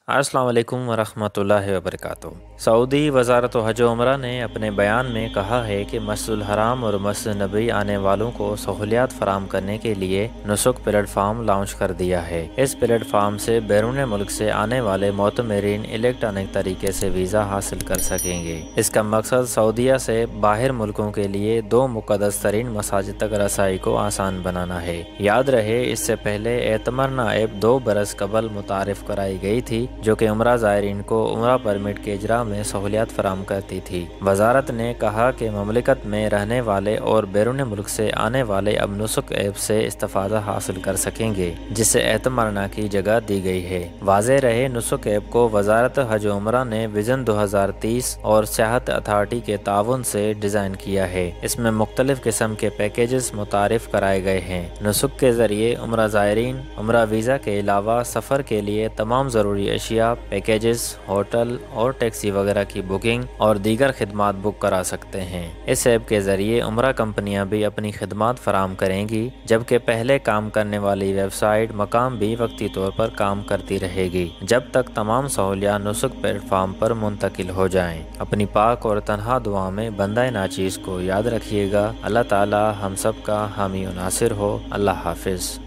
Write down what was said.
السلام علیکم ورحمۃ اللہ وبرکاتہ۔ سعودی وزارت حج و عمرہ نے اپنے بیان میں کہا ہے کہ مسجد الحرام اور مسجد نبوی آنے والوں کو سہولیات فراہم کرنے کے لیے نسک پلیٹ فارم لانچ کر دیا ہے۔ اس پلیٹ فارم سے بیرون ملک سے آنے والے معتمرین الیکٹرانک طریقے سے ویزا حاصل کر سکیں گے۔ اس کا مقصد سعودیہ سے باہر ملکوں کے لیے دو مقدس ترین مساجد تک رسائی کو آسان بنانا ہے۔ یاد رہے، اس سے پہلے اعتمرنا ایپ 2 برس قبل متعارف کرائی گئی تھی، جو کہ عمرہ زائرین کو عمرہ پرمٹ کے اجرا میں سہولیات فراہم کرتی تھی۔ وزارت نے کہا کہ مملکت میں رہنے والے اور بیرون ملک سے آنے والے اب نسک ایپ سے استفادہ حاصل کر سکیں گے، جسے اعتمرنا کی جگہ دی گئی ہے۔ واضح رہے، نسک ایپ کو وزارت حج و عمرہ نے وژن 2030 اور سیاحت اتھارٹی کے تعاون سے ڈیزائن کیا ہے۔ اس میں مختلف قسم کے پیکیجز متعارف کرائے گئے ہیں۔ نسک کے ذریعے عمرہ زائرین عمرہ ویزا کے علاوہ سفر کے لیے تمام ضروری اشیاء، پیکیجز، ہوٹل اور ٹیکسی وغیرہ کی بکنگ اور دیگر خدمات بک کرا سکتے ہیں۔ اس ایپ کے ذریعے عمرہ کمپنیاں بھی اپنی خدمات فراہم کریں گی، جبکہ پہلے کام کرنے والی ویب سائٹ مقام بھی وقتی طور پر کام کرتی رہے گی، جب تک تمام سہولیات نسک پلیٹ فارم پر منتقل ہو جائیں۔ اپنی پاک اور تنہا دعا میں بندہ ناچیز کو یاد رکھیے گا۔ اللہ تعالی ہم سب کا حامی و ناصر ہو۔ اللہ حافظ۔